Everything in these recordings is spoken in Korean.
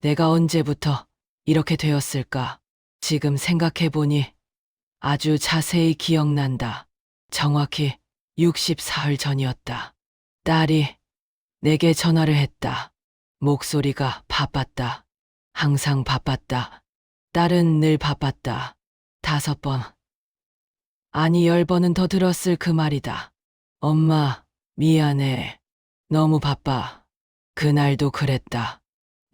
내가 언제부터 이렇게 되었을까? 지금 생각해보니 아주 자세히 기억난다. 정확히 64일 전이었다. 딸이 내게 전화를 했다. 목소리가 바빴다. 항상 바빴다. 딸은 늘 바빴다. 5번, 아니 10번은 더 들었을 그 말이다. 엄마, 미안해. 너무 바빠. 그날도 그랬다.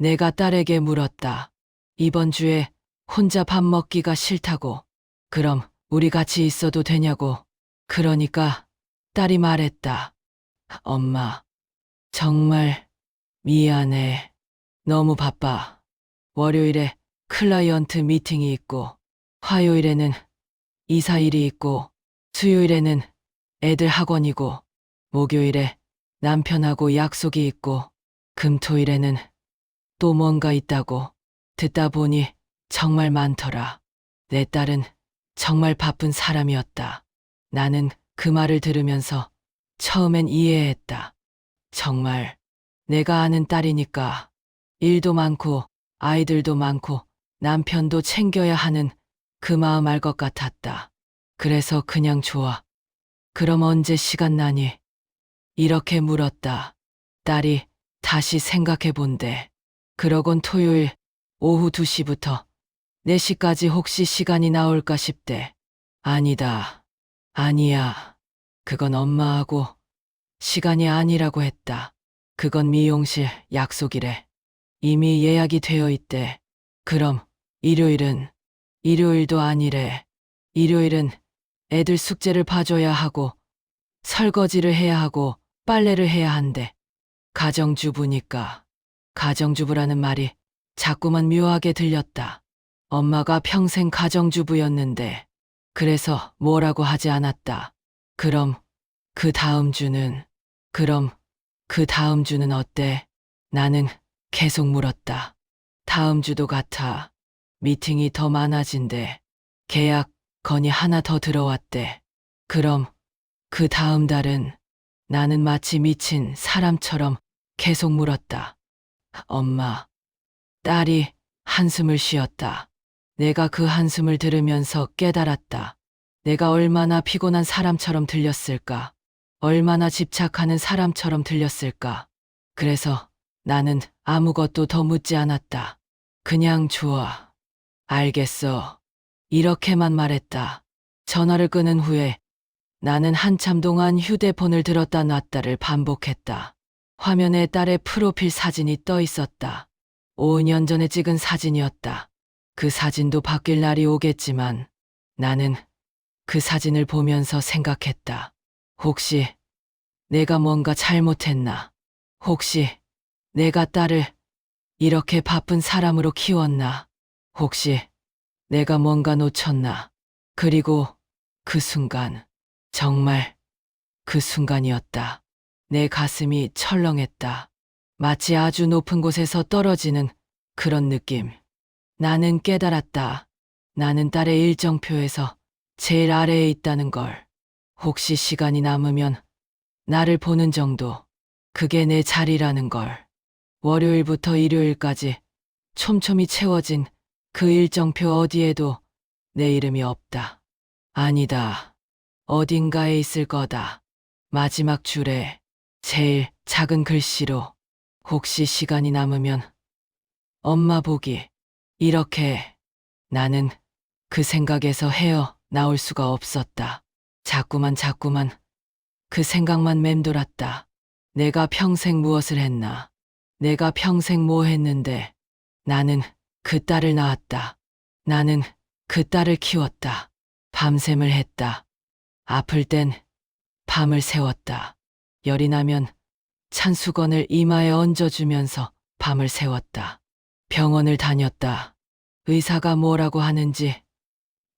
내가 딸에게 물었다. 이번 주에 혼자 밥 먹기가 싫다고. 그럼 우리 같이 있어도 되냐고. 그러니까 딸이 말했다. 엄마, 정말 미안해. 너무 바빠. 월요일에 클라이언트 미팅이 있고, 화요일에는 이사일이 있고, 수요일에는 애들 학원이고, 목요일에 남편하고 약속이 있고, 금토일에는 또 뭔가 있다고. 듣다 보니 정말 많더라. 내 딸은 정말 바쁜 사람이었다. 나는 그 말을 들으면서 처음엔 이해했다. 정말 내가 아는 딸이니까 일도 많고 아이들도 많고 남편도 챙겨야 하는 그 마음 알 것 같았다. 그래서 그냥 좋아. 그럼 언제 시간 나니? 이렇게 물었다. 딸이 다시 생각해 본대. 그러곤 토요일 오후 2시부터 4시까지 혹시 시간이 나올까 싶대. 아니다. 아니야. 그건 엄마하고 시간이 아니라고 했다. 그건 미용실 약속이래. 이미 예약이 되어 있대. 그럼 일요일은? 일요일도 아니래. 일요일은 애들 숙제를 봐줘야 하고 설거지를 해야 하고 빨래를 해야 한대. 가정주부니까. 가정주부라는 말이 자꾸만 묘하게 들렸다. 엄마가 평생 가정주부였는데 그래서 뭐라고 하지 않았다. 그럼 그 다음 주는? 그럼 그 다음 주는 어때? 나는 계속 물었다. 다음 주도 같아. 미팅이 더 많아진대. 계약 건이 하나 더 들어왔대. 그럼 그 다음 달은? 나는 마치 미친 사람처럼 계속 물었다. 엄마. 딸이 한숨을 쉬었다. 내가 그 한숨을 들으면서 깨달았다. 내가 얼마나 피곤한 사람처럼 들렸을까? 얼마나 집착하는 사람처럼 들렸을까? 그래서 나는 아무것도 더 묻지 않았다. 그냥 좋아. 알겠어. 이렇게만 말했다. 전화를 끊은 후에 나는 한참 동안 휴대폰을 들었다 놨다를 반복했다. 화면에 딸의 프로필 사진이 떠 있었다. 5년 전에 찍은 사진이었다. 그 사진도 바뀔 날이 오겠지만 나는 그 사진을 보면서 생각했다. 혹시 내가 뭔가 잘못했나? 혹시 내가 딸을 이렇게 바쁜 사람으로 키웠나? 혹시 내가 뭔가 놓쳤나? 그리고 그 순간, 정말 그 순간이었다. 내 가슴이 철렁했다. 마치 아주 높은 곳에서 떨어지는 그런 느낌. 나는 깨달았다. 나는 딸의 일정표에서 제일 아래에 있다는 걸. 혹시 시간이 남으면 나를 보는 정도. 그게 내 자리라는 걸. 월요일부터 일요일까지 촘촘히 채워진 그 일정표 어디에도 내 이름이 없다. 아니다. 어딘가에 있을 거다. 마지막 줄에 제일 작은 글씨로 혹시 시간이 남으면 엄마 보기. 이렇게. 나는 그 생각에서 헤어 나올 수가 없었다. 자꾸만 그 생각만 맴돌았다. 내가 평생 무엇을 했나? 내가 평생 뭐 했는데? 나는 그 딸을 낳았다. 나는 그 딸을 키웠다. 밤샘을 했다. 아플 땐 밤을 새웠다. 열이 나면 찬 수건을 이마에 얹어주면서 밤을 새웠다. 병원을 다녔다. 의사가 뭐라고 하는지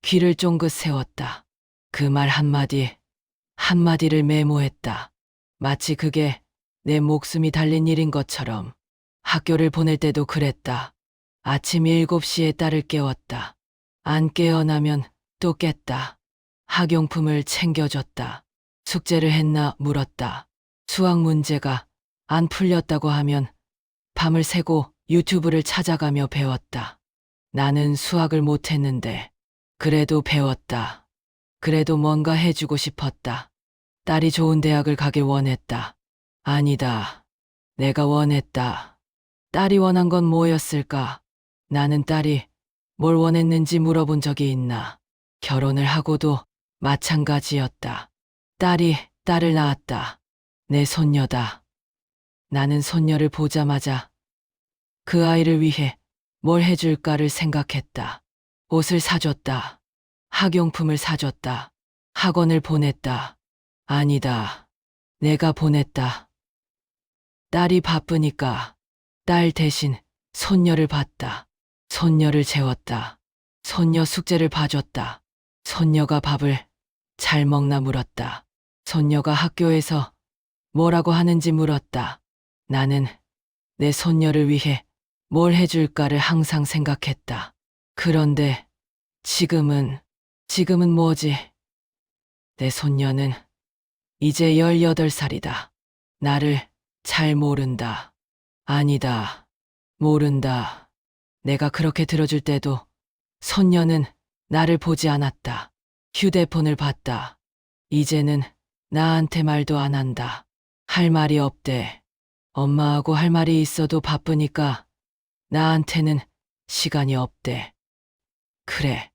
귀를 쫑긋 세웠다. 그 말 한마디를 메모했다. 마치 그게 내 목숨이 달린 일인 것처럼. 학교를 보낼 때도 그랬다. 아침 7시에 딸을 깨웠다. 안 깨어나면 또 깼다. 학용품을 챙겨줬다. 숙제를 했나 물었다. 수학 문제가 안 풀렸다고 하면 밤을 새고 유튜브를 찾아가며 배웠다. 나는 수학을 못했는데 그래도 배웠다. 그래도 뭔가 해주고 싶었다. 딸이 좋은 대학을 가길 원했다. 아니다. 내가 원했다. 딸이 원한 건 뭐였을까? 나는 딸이 뭘 원했는지 물어본 적이 있나? 결혼을 하고도 마찬가지였다. 딸을 낳았다. 내 손녀다. 나는 손녀를 보자마자 그 아이를 위해 뭘 해줄까를 생각했다. 옷을 사줬다. 학용품을 사줬다. 학원을 보냈다. 아니다. 내가 보냈다. 딸이 바쁘니까 딸 대신 손녀를 봤다. 손녀를 재웠다. 손녀 숙제를 봐줬다. 손녀가 밥을 잘 먹나 물었다. 손녀가 학교에서 뭐라고 하는지 물었다. 나는 내 손녀를 위해 뭘 해줄까를 항상 생각했다. 그런데 지금은 뭐지? 내 손녀는 이제 18살이다. 나를 잘 모른다. 아니다. 모른다. 내가 그렇게 들어줄 때도 손녀는 나를 보지 않았다. 휴대폰을 봤다. 이제는 나한테 말도 안 한다. 할 말이 없대. 엄마하고 할 말이 있어도 바쁘니까 나한테는 시간이 없대. 그래.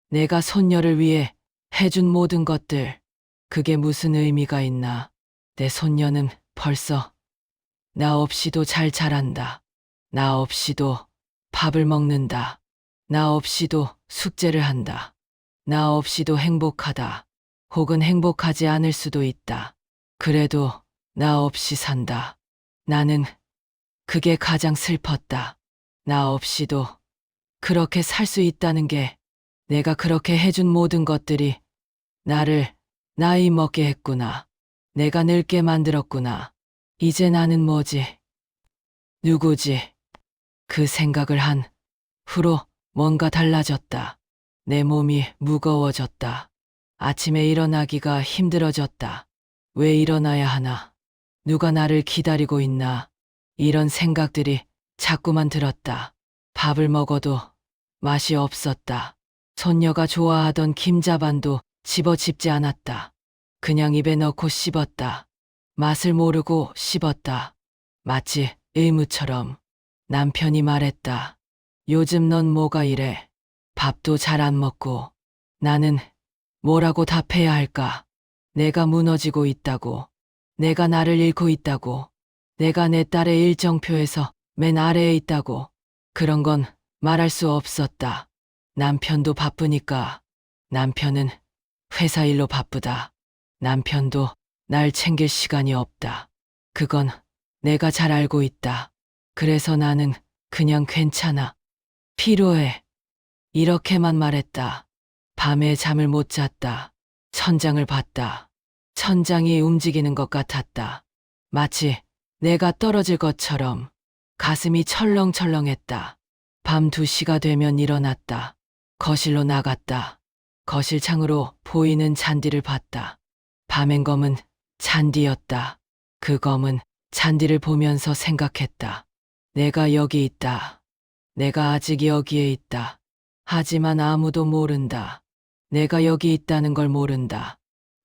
내가 손녀를 위해 해준 모든 것들, 그게 무슨 의미가 있나? 내 손녀는 벌써 나 없이도 잘 자란다. 나 없이도 밥을 먹는다. 나 없이도 숙제를 한다. 나 없이도 행복하다. 혹은 행복하지 않을 수도 있다. 그래도 나 없이 산다. 나는 그게 가장 슬펐다. 나 없이도 그렇게 살 수 있다는 게 내가 그렇게 해준 모든 것들이 나를 나이 먹게 했구나. 내가 늙게 만들었구나. 이제 나는 뭐지? 누구지? 그 생각을 한 후로 뭔가 달라졌다. 내 몸이 무거워졌다. 아침에 일어나기가 힘들어졌다. 왜 일어나야 하나? 누가 나를 기다리고 있나? 이런 생각들이 자꾸만 들었다. 밥을 먹어도 맛이 없었다. 손녀가 좋아하던 김자반도 집어집지 않았다. 그냥 입에 넣고 씹었다. 맛을 모르고 씹었다. 마치 의무처럼. 남편이 말했다. 요즘 넌 뭐가 이래? 밥도 잘 안 먹고. 나는 뭐라고 답해야 할까? 내가 무너지고 있다고. 내가 나를 잃고 있다고. 내가 내 딸의 일정표에서 맨 아래에 있다고. 그런 건 말할 수 없었다. 남편도 바쁘니까. 남편은 회사 일로 바쁘다. 남편도 날 챙길 시간이 없다. 그건 내가 잘 알고 있다. 그래서 나는 그냥 괜찮아. 필요해. 이렇게만 말했다. 밤에 잠을 못 잤다. 천장을 봤다. 천장이 움직이는 것 같았다. 마치 내가 떨어질 것처럼. 가슴이 철렁철렁했다. 밤 2시가 되면 일어났다. 거실로 나갔다. 거실 창으로 보이는 잔디를 봤다. 밤엔 검은 잔디였다. 그 검은 잔디를 보면서 생각했다. 내가 여기 있다. 내가 아직 여기에 있다. 하지만 아무도 모른다. 내가 여기 있다는 걸 모른다.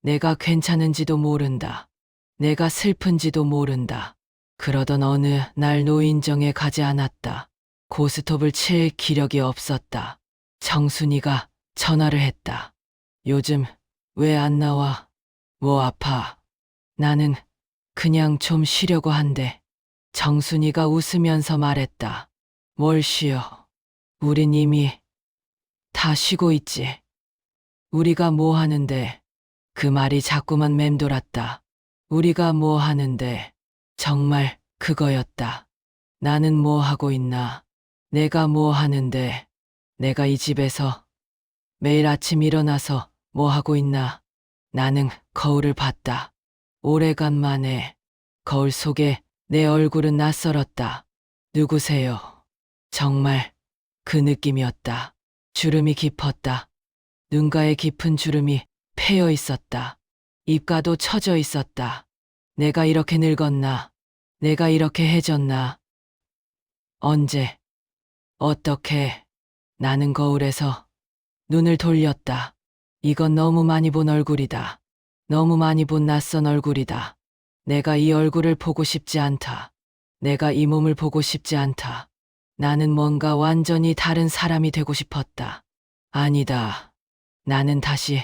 내가 괜찮은지도 모른다. 내가 슬픈지도 모른다. 그러던 어느 날 노인정에 가지 않았다. 고스톱을 칠 기력이 없었다. 정순이가 전화를 했다. 요즘 왜 안 나와? 뭐 아파? 나는 그냥 좀 쉬려고 한대. 정순이가 웃으면서 말했다. 뭘 쉬어? 우린 이미 다 쉬고 있지. 우리가 뭐 하는데? 그 말이 자꾸만 맴돌았다. 우리가 뭐 하는데? 정말 그거였다. 나는 뭐 하고 있나? 내가 뭐 하는데? 내가 이 집에서 매일 아침 일어나서 뭐 하고 있나? 나는 거울을 봤다. 오래간만에 거울 속에 내 얼굴은 낯설었다. 누구세요? 정말 그 느낌이었다. 주름이 깊었다. 눈가에 깊은 주름이 패여 있었다. 입가도 처져 있었다. 내가 이렇게 늙었나? 내가 이렇게 해졌나? 언제, 어떻게, 나는 거울에서 눈을 돌렸다. 이건 너무 많이 본 얼굴이다. 너무 많이 본 낯선 얼굴이다. 내가 이 얼굴을 보고 싶지 않다. 내가 이 몸을 보고 싶지 않다. 나는 뭔가 완전히 다른 사람이 되고 싶었다. 아니다. 나는 다시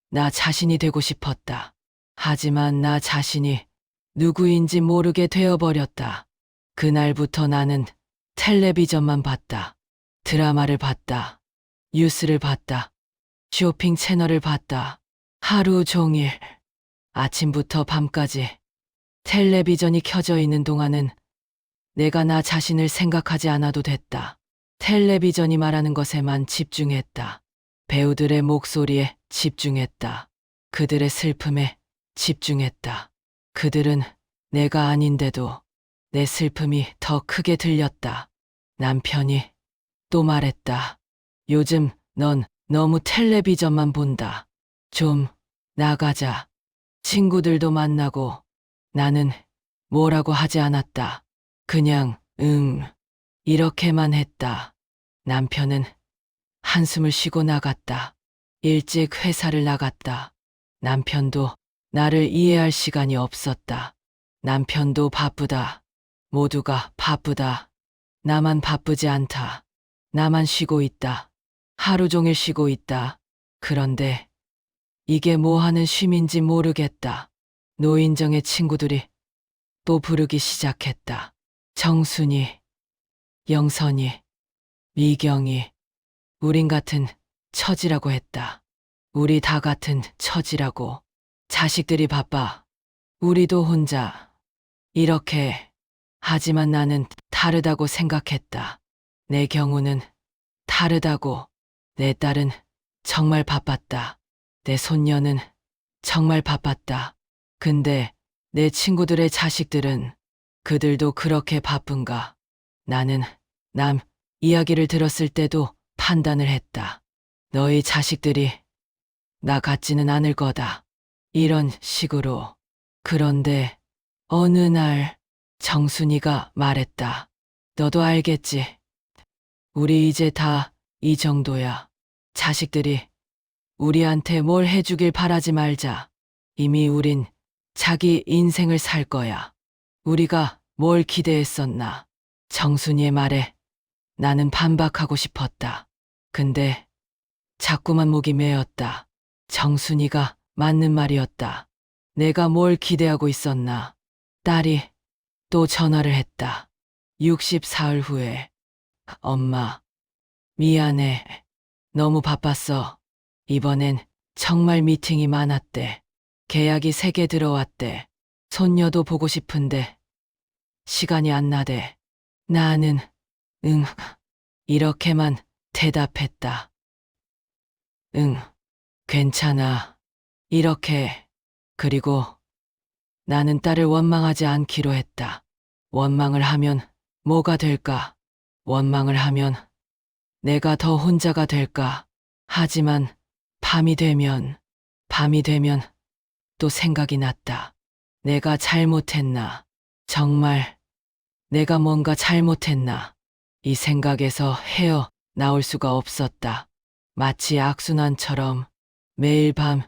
나 자신이 되고 싶었다. 하지만 나 자신이 누구인지 모르게 되어버렸다. 그날부터 나는 텔레비전만 봤다. 드라마를 봤다. 뉴스를 봤다. 쇼핑 채널을 봤다. 하루 종일 아침부터 밤까지 텔레비전이 켜져 있는 동안은 내가 나 자신을 생각하지 않아도 됐다. 텔레비전이 말하는 것에만 집중했다. 배우들의 목소리에 집중했다. 그들의 슬픔에 집중했다. 그들은 내가 아닌데도 내 슬픔이 더 크게 들렸다. 남편이 또 말했다. 요즘 넌 너무 텔레비전만 본다. 좀 나가자. 친구들도 만나고. 나는 뭐라고 하지 않았다. 그냥 이렇게만 했다. 남편은 한숨을 쉬고 나갔다. 일찍 회사를 나갔다. 남편도 나를 이해할 시간이 없었다. 남편도 바쁘다. 모두가 바쁘다. 나만 바쁘지 않다. 나만 쉬고 있다. 하루 종일 쉬고 있다. 그런데 이게 뭐 하는 쉼인지 모르겠다. 노인정의 친구들이 또 부르기 시작했다. 정순이, 영선이, 미경이, 우린 같은 처지라고 했다. 우리 다 같은 처지라고. 자식들이 바빠. 우리도 혼자. 이렇게. 하지만 나는 다르다고 생각했다. 내 경우는 다르다고. 내 딸은 정말 바빴다. 내 손녀는 정말 바빴다. 근데 내 친구들의 자식들은 그들도 그렇게 바쁜가? 나는 남 이야기를 들었을 때도 판단을 했다. 너희 자식들이 나 같지는 않을 거다. 이런 식으로. 그런데 어느 날 정순이가 말했다. 너도 알겠지? 우리 이제 다 이 정도야. 자식들이 우리한테 뭘 해주길 바라지 말자. 이미 우린 자기 인생을 살 거야. 우리가 뭘 기대했었나. 정순이의 말에 나는 반박하고 싶었다. 근데 자꾸만 목이 메었다. 정순이가 맞는 말이었다. 내가 뭘 기대하고 있었나. 딸이 또 전화를 했다. 64일 후에. 엄마, 미안해. 너무 바빴어. 이번엔 정말 미팅이 많았대. 계약이 3개 들어왔대. 손녀도 보고 싶은데 시간이 안 나대. 나는 응, 이렇게만 대답했다. 응, 괜찮아. 이렇게. 그리고 나는 딸을 원망하지 않기로 했다. 원망을 하면 뭐가 될까? 원망을 하면 내가 더 혼자가 될까? 하지만 밤이 되면 또 생각이 났다. 내가 잘못했나? 정말 내가 뭔가 잘못했나? 이 생각에서 헤어 나올 수가 없었다. 마치 악순환처럼 매일 밤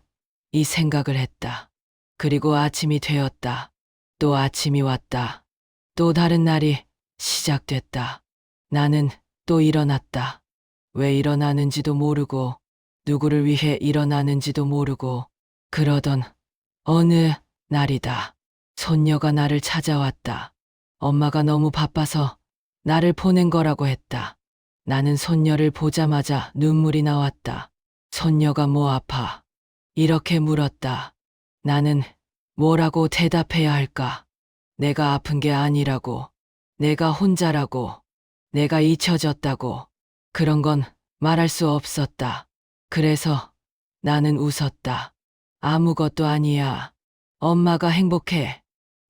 이 생각을 했다. 그리고 아침이 되었다. 또 아침이 왔다. 또 다른 날이 시작됐다. 나는 또 일어났다. 왜 일어나는지도 모르고 누구를 위해 일어나는지도 모르고 그러던 어느 날이다. 손녀가 나를 찾아왔다. 엄마가 너무 바빠서 나를 보낸 거라고 했다. 나는 손녀를 보자마자 눈물이 나왔다. 손녀가 뭐 아파? 이렇게 물었다. 나는 뭐라고 대답해야 할까? 내가 아픈 게 아니라고. 내가 혼자라고. 내가 잊혀졌다고. 그런 건 말할 수 없었다. 그래서 나는 웃었다. 아무것도 아니야. 엄마가 행복해.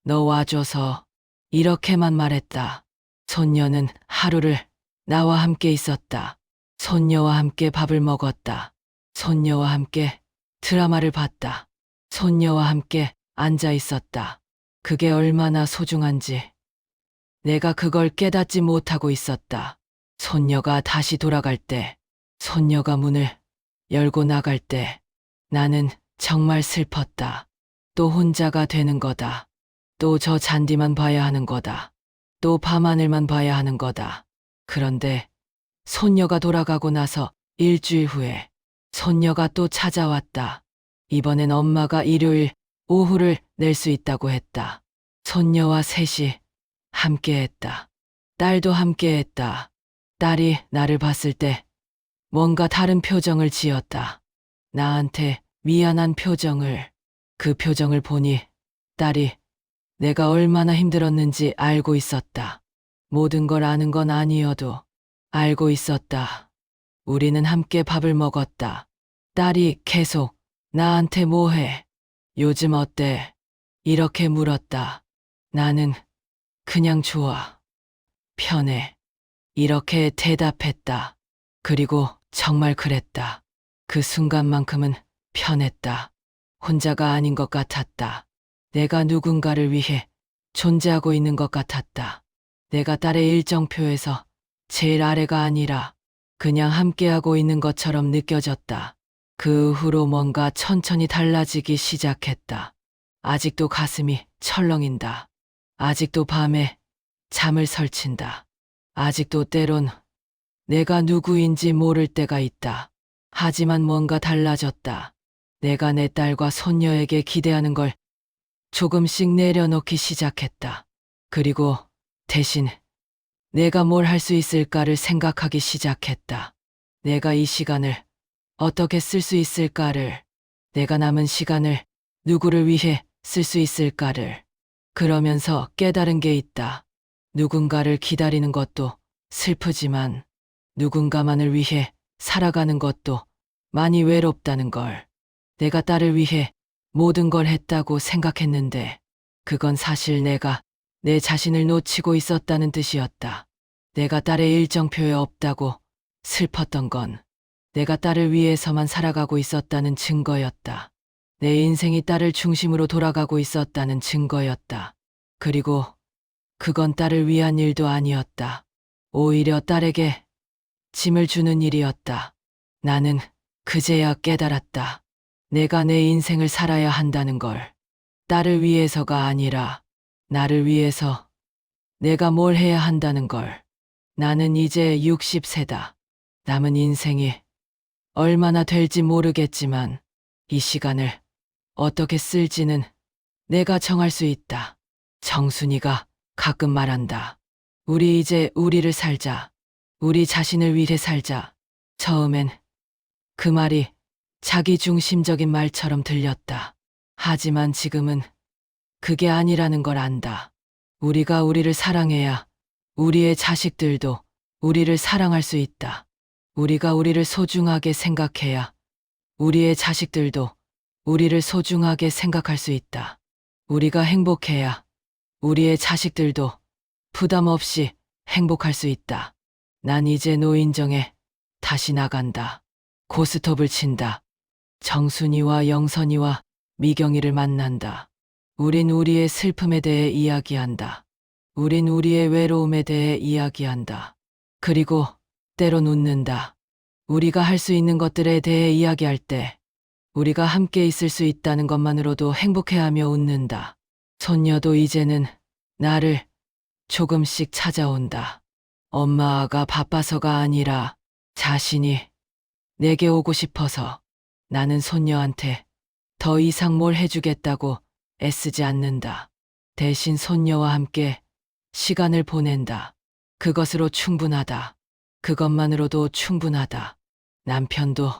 너 와줘서. 이렇게만 말했다. 손녀는 하루를 나와 함께 있었다. 손녀와 함께 밥을 먹었다. 손녀와 함께 드라마를 봤다. 손녀와 함께 앉아 있었다. 그게 얼마나 소중한지 내가 그걸 깨닫지 못하고 있었다. 손녀가 다시 돌아갈 때, 손녀가 문을 열고 나갈 때, 나는 정말 슬펐다. 또 혼자가 되는 거다. 또 저 잔디만 봐야 하는 거다. 또 밤하늘만 봐야 하는 거다. 그런데 손녀가 돌아가고 나서 일주일 후에 손녀가 또 찾아왔다. 이번엔 엄마가 일요일 오후를 낼 수 있다고 했다. 손녀와 셋이 함께했다. 딸도 함께했다. 딸이 나를 봤을 때 뭔가 다른 표정을 지었다. 나한테 미안한 표정을. 그 표정을 보니 딸이 내가 얼마나 힘들었는지 알고 있었다. 모든 걸 아는 건 아니어도 알고 있었다. 우리는 함께 밥을 먹었다. 딸이 계속 나한테 뭐해? 요즘 어때? 이렇게 물었다. 나는 그냥 좋아. 편해. 이렇게 대답했다. 그리고 정말 그랬다. 그 순간만큼은 편했다. 혼자가 아닌 것 같았다. 내가 누군가를 위해 존재하고 있는 것 같았다. 내가 딸의 일정표에서 제일 아래가 아니라 그냥 함께하고 있는 것처럼 느껴졌다. 그 후로 뭔가 천천히 달라지기 시작했다. 아직도 가슴이 철렁인다. 아직도 밤에 잠을 설친다. 아직도 때론 내가 누구인지 모를 때가 있다. 하지만 뭔가 달라졌다. 내가 내 딸과 손녀에게 기대하는 걸 조금씩 내려놓기 시작했다. 그리고 대신 내가 뭘 할 수 있을까를 생각하기 시작했다. 내가 이 시간을 어떻게 쓸 수 있을까를, 내가 남은 시간을 누구를 위해 쓸 수 있을까를. 그러면서 깨달은 게 있다. 누군가를 기다리는 것도 슬프지만 누군가만을 위해 살아가는 것도 많이 외롭다는 걸. 내가 딸을 위해 모든 걸 했다고 생각했는데 그건 사실 내가 내 자신을 놓치고 있었다는 뜻이었다. 내가 딸의 일정표에 없다고 슬펐던 건 내가 딸을 위해서만 살아가고 있었다는 증거였다. 내 인생이 딸을 중심으로 돌아가고 있었다는 증거였다. 그리고 그건 딸을 위한 일도 아니었다. 오히려 딸에게 짐을 주는 일이었다. 나는 그제야 깨달았다. 내가 내 인생을 살아야 한다는 걸. 딸을 위해서가 아니라 나를 위해서 내가 뭘 해야 한다는 걸. 나는 이제 60세다. 남은 인생이 얼마나 될지 모르겠지만 이 시간을 어떻게 쓸지는 내가 정할 수 있다. 정순이가 가끔 말한다. 우리 이제 우리를 살자. 우리 자신을 위해 살자. 처음엔 그 말이 자기중심적인 말처럼 들렸다. 하지만 지금은 그게 아니라는 걸 안다. 우리가 우리를 사랑해야 우리의 자식들도 우리를 사랑할 수 있다. 우리가 우리를 소중하게 생각해야 우리의 자식들도 우리를 소중하게 생각할 수 있다. 우리가 행복해야 우리의 자식들도 부담 없이 행복할 수 있다. 난 이제 노인정에 다시 나간다. 고스톱을 친다. 정순이와 영선이와 미경이를 만난다. 우린 우리의 슬픔에 대해 이야기한다. 우린 우리의 외로움에 대해 이야기한다. 그리고 때론 웃는다. 우리가 할 수 있는 것들에 대해 이야기할 때 우리가 함께 있을 수 있다는 것만으로도 행복해하며 웃는다. 손녀도 이제는 나를 조금씩 찾아온다. 엄마가 바빠서가 아니라 자신이 내게 오고 싶어서. 나는 손녀한테 더 이상 뭘 해주겠다고 애쓰지 않는다. 대신 손녀와 함께 시간을 보낸다. 그것으로 충분하다. 그것만으로도 충분하다. 남편도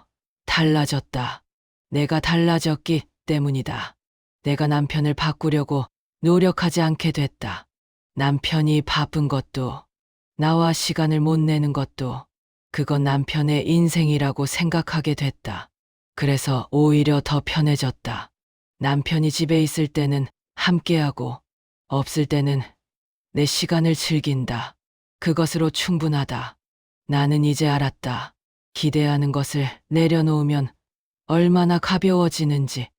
달라졌다. 내가 달라졌기 때문이다. 내가 남편을 바꾸려고 노력하지 않게 됐다. 남편이 바쁜 것도, 나와 시간을 못 내는 것도, 그건 남편의 인생이라고 생각하게 됐다. 그래서 오히려 더 편해졌다. 남편이 집에 있을 때는 함께하고, 없을 때는 내 시간을 즐긴다. 그것으로 충분하다. 나는 이제 알았다. 기대하는 것을 내려놓으면 얼마나 가벼워지는지.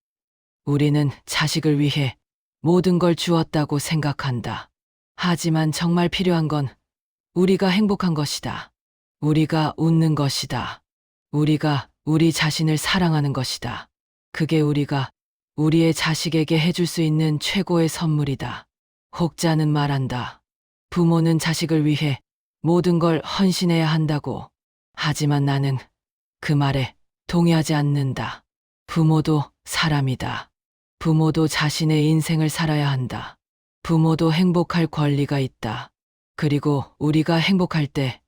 우리는 자식을 위해 모든 걸 주었다고 생각한다. 하지만 정말 필요한 건 우리가 행복한 것이다. 우리가 웃는 것이다. 우리가 우리 자신을 사랑하는 것이다. 그게 우리가 우리의 자식에게 해줄 수 있는 최고의 선물이다. 혹자는 말한다. 부모는 자식을 위해 모든 걸 헌신해야 한다고. 하지만 나는 그 말에 동의하지 않는다. 부모도 사람이다. 부모도 자신의 인생을 살아야 한다. 부모도 행복할 권리가 있다. 그리고 우리가 행복할 때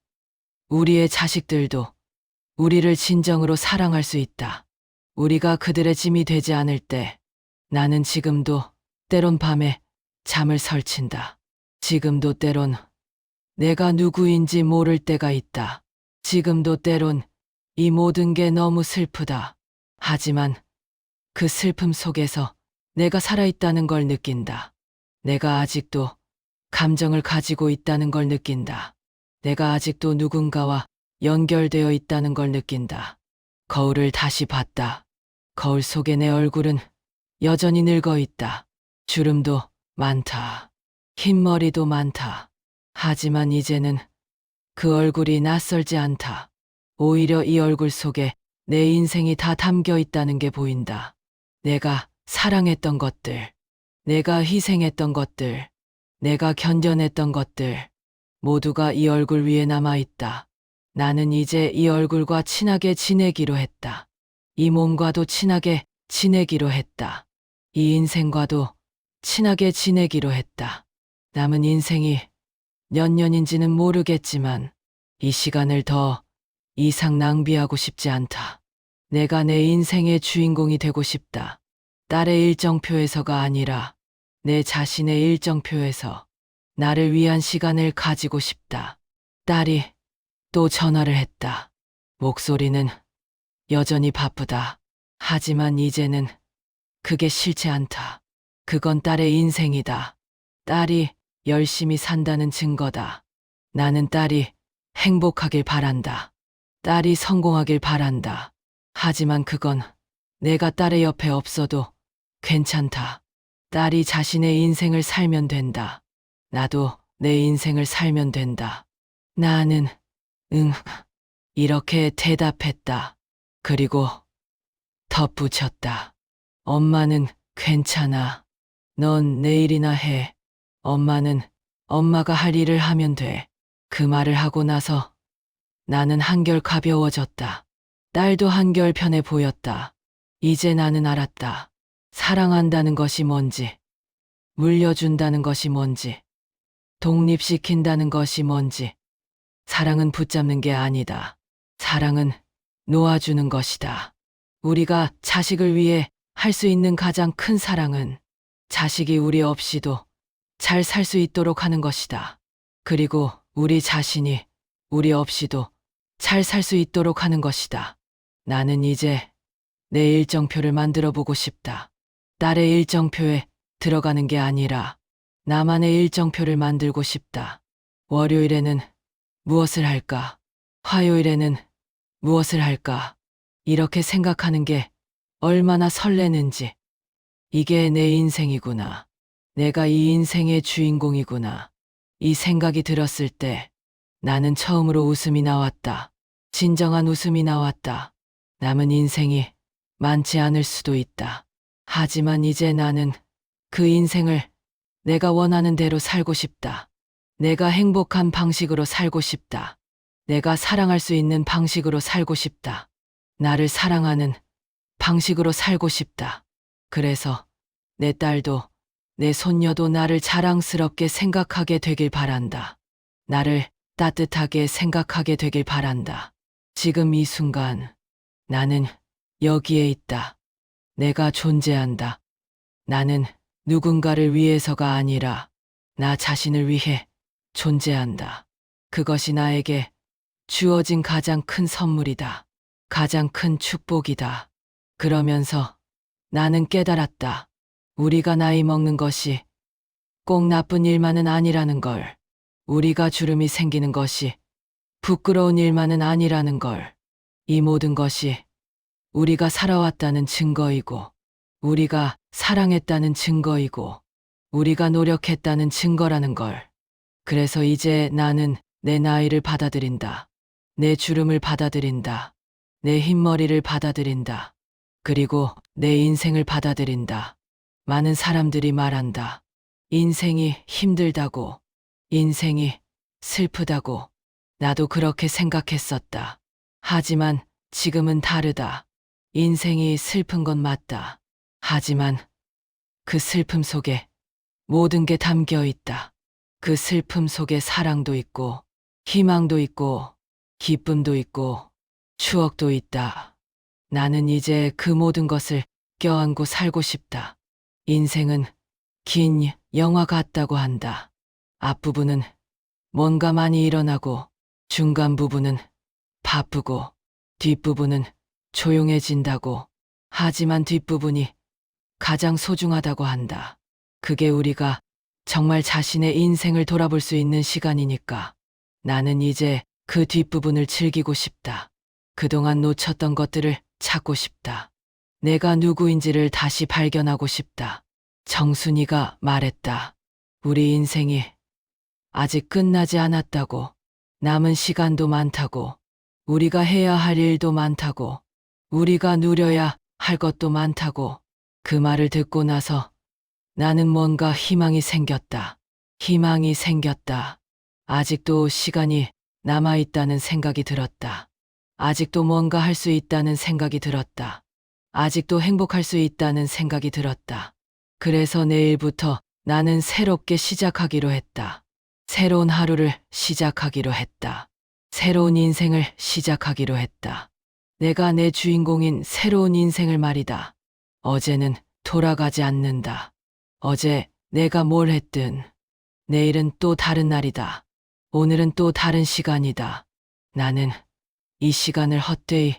우리의 자식들도 우리를 진정으로 사랑할 수 있다. 우리가 그들의 짐이 되지 않을 때 나는 지금도 때론 밤에 잠을 설친다. 지금도 때론 내가 누구인지 모를 때가 있다. 지금도 때론 이 모든 게 너무 슬프다. 하지만 그 슬픔 속에서 내가 살아있다는 걸 느낀다. 내가 아직도 감정을 가지고 있다는 걸 느낀다. 내가 아직도 누군가와 연결되어 있다는 걸 느낀다. 거울을 다시 봤다. 거울 속에 내 얼굴은 여전히 늙어 있다. 주름도 많다. 흰머리도 많다. 하지만 이제는 그 얼굴이 낯설지 않다. 오히려 이 얼굴 속에 내 인생이 다 담겨 있다는 게 보인다. 내가 사랑했던 것들, 내가 희생했던 것들, 내가 견뎌냈던 것들, 모두가 이 얼굴 위에 남아있다. 나는 이제 이 얼굴과 친하게 지내기로 했다. 이 몸과도 친하게 지내기로 했다. 이 인생과도 친하게 지내기로 했다. 남은 인생이 몇 년인지는 모르겠지만 이 시간을 더 이상 낭비하고 싶지 않다. 내가 내 인생의 주인공이 되고 싶다. 딸의 일정표에서가 아니라 내 자신의 일정표에서 나를 위한 시간을 가지고 싶다. 딸이 또 전화를 했다. 목소리는 여전히 바쁘다. 하지만 이제는 그게 싫지 않다. 그건 딸의 인생이다. 딸이 열심히 산다는 증거다. 나는 딸이 행복하길 바란다. 딸이 성공하길 바란다. 하지만 그건 내가 딸의 옆에 없어도 괜찮다. 딸이 자신의 인생을 살면 된다. 나도 내 인생을 살면 된다. 나는 응, 이렇게 대답했다. 그리고 덧붙였다. 엄마는 괜찮아. 넌 내일이나 해. 엄마는 엄마가 할 일을 하면 돼. 그 말을 하고 나서 나는 한결 가벼워졌다. 딸도 한결 편해 보였다. 이제 나는 알았다. 사랑한다는 것이 뭔지, 물려준다는 것이 뭔지, 독립시킨다는 것이 뭔지. 사랑은 붙잡는 게 아니다. 사랑은 놓아주는 것이다. 우리가 자식을 위해 할 수 있는 가장 큰 사랑은 자식이 우리 없이도 잘 살 수 있도록 하는 것이다. 그리고 우리 자신이 우리 없이도 잘 살 수 있도록 하는 것이다. 나는 이제 내 일정표를 만들어 보고 싶다. 딸의 일정표에 들어가는 게 아니라 나만의 일정표를 만들고 싶다. 월요일에는 무엇을 할까? 화요일에는 무엇을 할까? 이렇게 생각하는 게 얼마나 설레는지. 이게 내 인생이구나. 내가 이 인생의 주인공이구나. 이 생각이 들었을 때 나는 처음으로 웃음이 나왔다. 진정한 웃음이 나왔다. 남은 인생이 많지 않을 수도 있다. 하지만 이제 나는 그 인생을 내가 원하는 대로 살고 싶다. 내가 행복한 방식으로 살고 싶다. 내가 사랑할 수 있는 방식으로 살고 싶다. 나를 사랑하는 방식으로 살고 싶다. 그래서 내 딸도 내 손녀도 나를 자랑스럽게 생각하게 되길 바란다. 나를 따뜻하게 생각하게 되길 바란다. 지금 이 순간 나는 여기에 있다. 내가 존재한다. 나는 누군가를 위해서가 아니라 나 자신을 위해 존재한다. 그것이 나에게 주어진 가장 큰 선물이다. 가장 큰 축복이다. 그러면서 나는 깨달았다. 우리가 나이 먹는 것이 꼭 나쁜 일만은 아니라는 걸. 우리가 주름이 생기는 것이 부끄러운 일만은 아니라는 걸. 이 모든 것이 우리가 살아왔다는 증거이고, 우리가 사랑했다는 증거이고, 우리가 노력했다는 증거라는 걸. 그래서 이제 나는 내 나이를 받아들인다. 내 주름을 받아들인다. 내 흰머리를 받아들인다. 그리고 내 인생을 받아들인다. 많은 사람들이 말한다. 인생이 힘들다고, 인생이 슬프다고. 나도 그렇게 생각했었다. 하지만 지금은 다르다. 인생이 슬픈 건 맞다. 하지만 그 슬픔 속에 모든 게 담겨 있다. 그 슬픔 속에 사랑도 있고, 희망도 있고, 기쁨도 있고, 추억도 있다. 나는 이제 그 모든 것을 껴안고 살고 싶다. 인생은 긴 영화 같다고 한다. 앞부분은 뭔가 많이 일어나고, 중간 부분은 바쁘고, 뒷부분은 조용해진다고. 하지만 뒷부분이 가장 소중하다고 한다. 그게 우리가 정말 자신의 인생을 돌아볼 수 있는 시간이니까. 나는 이제 그 뒷부분을 즐기고 싶다. 그동안 놓쳤던 것들을 찾고 싶다. 내가 누구인지를 다시 발견하고 싶다. 정순이가 말했다. 우리 인생이 아직 끝나지 않았다고. 남은 시간도 많다고. 우리가 해야 할 일도 많다고. 우리가 누려야 할 것도 많다고. 그 말을 듣고 나서 나는 뭔가 희망이 생겼다. 희망이 생겼다. 아직도 시간이 남아있다는 생각이 들었다. 아직도 뭔가 할 수 있다는 생각이 들었다. 아직도 행복할 수 있다는 생각이 들었다. 그래서 내일부터 나는 새롭게 시작하기로 했다. 새로운 하루를 시작하기로 했다. 새로운 인생을 시작하기로 했다. 내가 내 주인공인 새로운 인생을 말이다. 어제는 돌아가지 않는다. 어제 내가 뭘 했든 내일은 또 다른 날이다. 오늘은 또 다른 시간이다. 나는 이 시간을 헛되이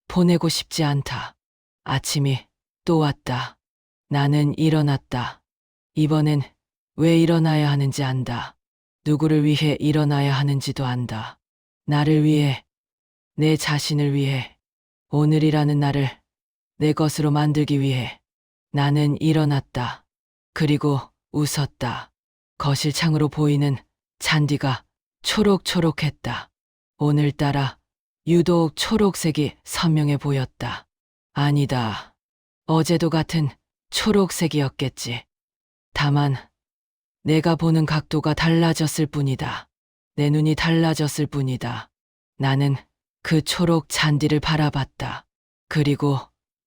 보내고 싶지 않다. 아침이 또 왔다. 나는 일어났다. 이번엔 왜 일어나야 하는지 안다. 누구를 위해 일어나야 하는지도 안다. 나를 위해, 내 자신을 위해, 오늘이라는 날을 내 것으로 만들기 위해 나는 일어났다. 그리고 웃었다. 거실 창으로 보이는 잔디가 초록초록했다. 오늘따라 유독 초록색이 선명해 보였다. 아니다. 어제도 같은 초록색이었겠지. 다만 내가 보는 각도가 달라졌을 뿐이다. 내 눈이 달라졌을 뿐이다. 나는 그 초록 잔디를 바라봤다. 그리고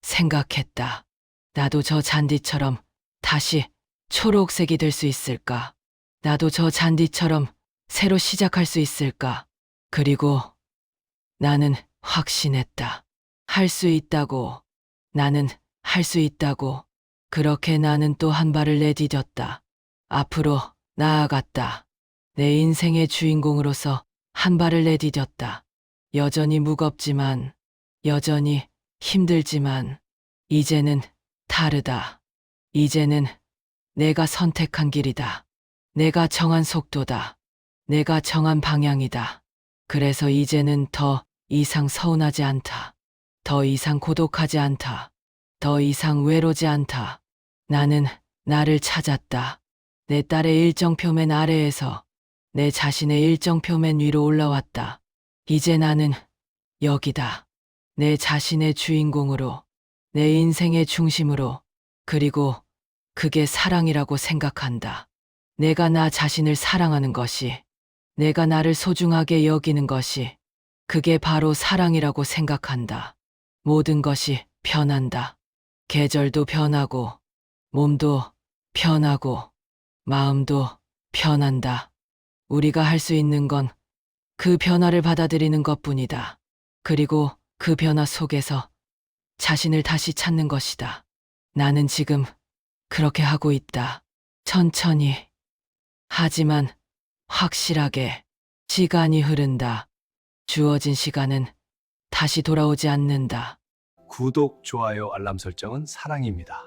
생각했다. 나도 저 잔디처럼 다시 초록색이 될 수 있을까? 나도 저 잔디처럼 새로 시작할 수 있을까? 그리고 나는 확신했다. 할 수 있다고. 나는 할 수 있다고. 그렇게 나는 또 한 발을 내디뎠다. 앞으로 나아갔다. 내 인생의 주인공으로서 한 발을 내디뎠다. 여전히 무겁지만, 여전히 힘들지만, 이제는 다르다. 이제는 내가 선택한 길이다. 내가 정한 속도다. 내가 정한 방향이다. 그래서 이제는 더 이상 서운하지 않다. 더 이상 고독하지 않다. 더 이상 외로지 않다. 나는 나를 찾았다. 내 딸의 일정표면 아래에서 내 자신의 일정표면 위로 올라왔다. 이제 나는 여기다. 내 자신의 주인공으로, 내 인생의 중심으로, 그리고 그게 사랑이라고 생각한다. 내가 나 자신을 사랑하는 것이, 내가 나를 소중하게 여기는 것이, 그게 바로 사랑이라고 생각한다. 모든 것이 변한다. 계절도 변하고, 몸도 변하고, 마음도 변한다. 우리가 할 수 있는 건 그 변화를 받아들이는 것뿐이다. 그리고 그 변화 속에서 자신을 다시 찾는 것이다. 나는 지금 그렇게 하고 있다. 천천히. 하지만 확실하게 시간이 흐른다. 주어진 시간은 다시 돌아오지 않는다. 구독, 좋아요, 알람 설정은 사랑입니다.